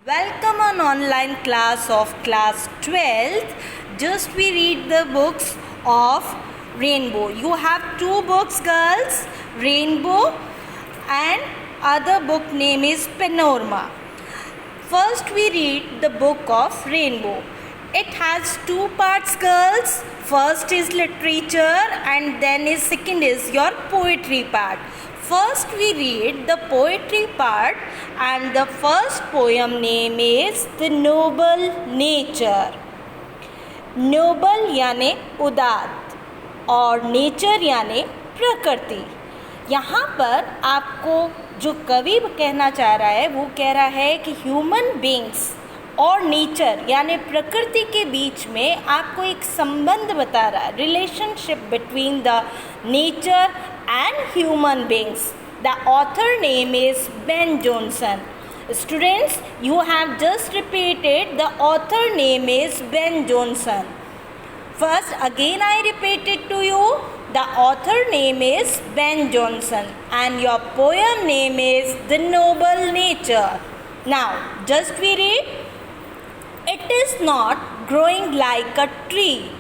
Welcome on online class of class 12th. Just we read the books of Rainbow. You have two books, girls, Rainbow and other book name is Panorama. First we read the book of Rainbow. It has two parts, girls. First is literature and then second is your poetry part. First we read the poetry part and the first poem name is The Noble Nature. Noble यानी उदात्त और nature यानी प्रकृति. यहाँ पर आपको जो कवि कहना चाह रहा है वो कह रहा है कि ह्यूमन बींग्स और नेचर यानी प्रकृति के बीच में आपको एक संबंध बता रहा है, relationship between the nature and human beings. The author name is Ben Jonson. Students, you have just repeated the author name is Ben Jonson. First, again I repeat it to you. The author name is Ben Jonson and your poem name is The Noble Nature. Now, just we read. It is not growing like a tree.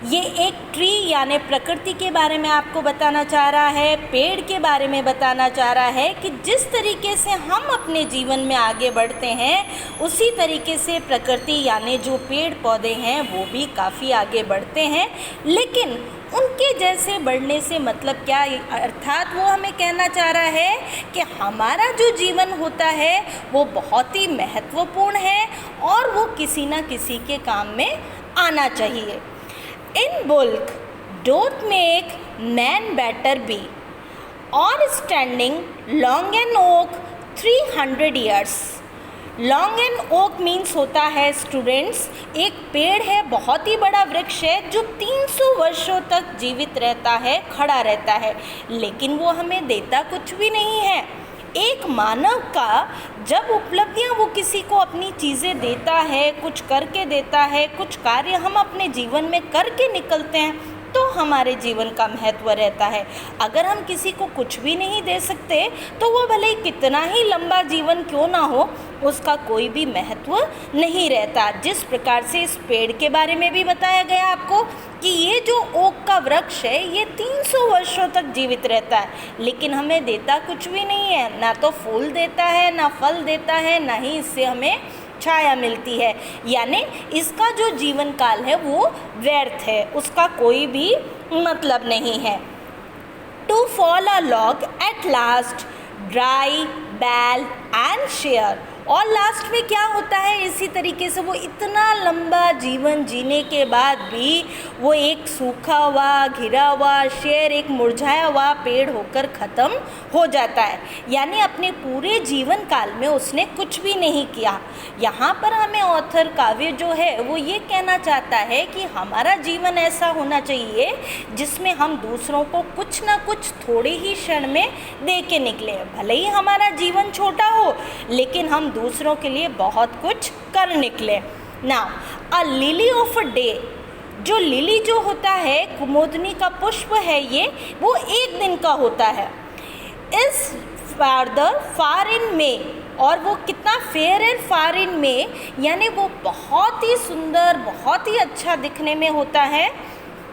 ये एक tree यानी प्रकृति के बारे में आपको बताना चाह रहा है, पेड़ के बारे में बताना चाह रहा है कि जिस तरीके से हम अपने जीवन में आगे बढ़ते हैं उसी तरीके से प्रकृति यानी जो पेड़ पौधे हैं वो भी काफ़ी आगे बढ़ते हैं, लेकिन उनके जैसे बढ़ने से मतलब क्या, अर्थात वो हमें कहना चाह रहा है कि हमारा जो जीवन होता है वो बहुत ही महत्वपूर्ण है और वो किसी न किसी के काम में आना चाहिए. In bulk, doth make man better be, or standing long an oak 300 years. Long an oak means होता है स्टूडेंट्स एक पेड़ है, बहुत ही बड़ा वृक्ष है जो 300 वर्षों तक जीवित रहता है, खड़ा रहता है, लेकिन वो हमें देता कुछ भी नहीं है. एक मानव का जब उपलब्धियां वो किसी को अपनी चीज़ें देता है, कुछ करके देता है, कुछ कार्य हम अपने जीवन में करके निकलते हैं तो हमारे जीवन का महत्व रहता है. अगर हम किसी को कुछ भी नहीं दे सकते तो वो भले ही कितना ही लंबा जीवन क्यों ना हो उसका कोई भी महत्व नहीं रहता. जिस प्रकार से इस पेड़ के बारे में भी बताया गया आपको कि ये जो ओक का वृक्ष है ये 300 वर्षों तक जीवित रहता है, लेकिन हमें देता कुछ भी नहीं है, ना तो फूल देता है, ना फल देता है, ना ही इससे हमें छाया मिलती है, यानी इसका जो जीवन काल है वो व्यर्थ है, उसका कोई भी मतलब नहीं है. To fall a log at last dry bell and share. और लास्ट में क्या होता है, इसी तरीके से वो इतना लंबा जीवन जीने के बाद भी वो एक सूखा हुआ, घिरा हुआ शेर, एक मुरझाया हुआ पेड़ होकर ख़त्म हो जाता है, यानी अपने पूरे जीवन काल में उसने कुछ भी नहीं किया. यहाँ पर हमें ऑथर काव्य जो है वो ये कहना चाहता है कि हमारा जीवन ऐसा होना चाहिए जिसमें हम दूसरों को कुछ ना कुछ थोड़े ही क्षण में दे के निकले. भले ही हमारा जीवन छोटा हो लेकिन हम दूसरों के लिए बहुत कुछ कर निकले. Now a lily of a day, जो लिली जो होता है, कुमुदनी का पुष्प है ये, वो एक दिन का होता है. इस फार्दर फार इन मे, और वो कितना फेयर एंड फार इन मे यानी वो बहुत ही सुंदर, बहुत ही अच्छा दिखने में होता है.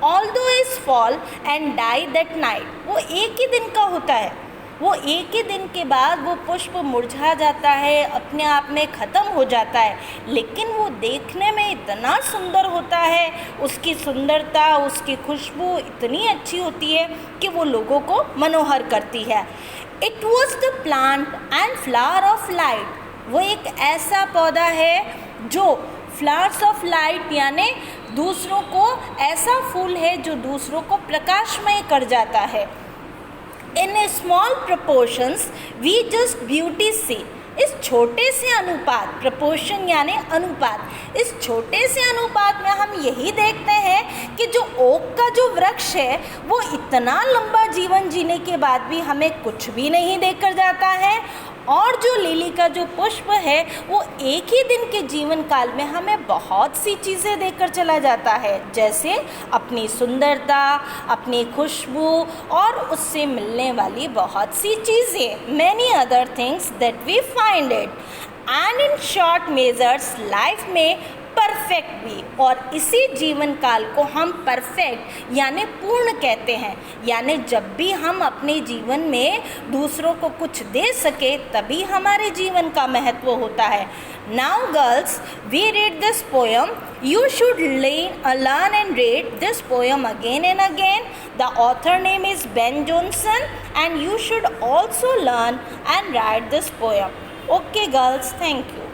Although is fall and die that night, वो एक ही दिन का होता है, वो एक ही दिन के बाद वो पुष्प मुरझा जाता है, अपने आप में ख़त्म हो जाता है, लेकिन वो देखने में इतना सुंदर होता है, उसकी सुंदरता, उसकी खुशबू इतनी अच्छी होती है कि वो लोगों को मनोहर करती है. It was the plant and flower of light, वो एक ऐसा पौधा है जो फ्लावर्स ऑफ लाइट यानी दूसरों को, ऐसा फूल है जो दूसरों को प्रकाशमय कर जाता है. In a small proportions we just beauty see. इस छोटे से अनुपात, प्रपोर्शन यानी अनुपात, इस छोटे से अनुपात में हम यही देखते हैं कि जो ओक का जो वृक्ष है वो इतना लंबा जीवन जीने के बाद भी हमें कुछ भी नहीं देकर जाता है, और जो लिली का जो पुष्प है वो एक ही दिन के जीवन काल में हमें बहुत सी चीज़ें देकर चला जाता है, जैसे अपनी सुंदरता, अपनी खुशबू और उससे मिलने वाली बहुत सी चीज़ें, many other things that we find it. And in short measures life में परफेक्ट भी, और इसी जीवन काल को हम परफेक्ट यानी पूर्ण कहते हैं। यानी जब भी हम अपने जीवन में दूसरों को कुछ दे सके तभी हमारे जीवन का महत्व होता है। Now girls, we read this poem. You should learn and read this poem again and again. The author name is Ben Jonson, and you should also learn and write this poem. Okay girls, thank you.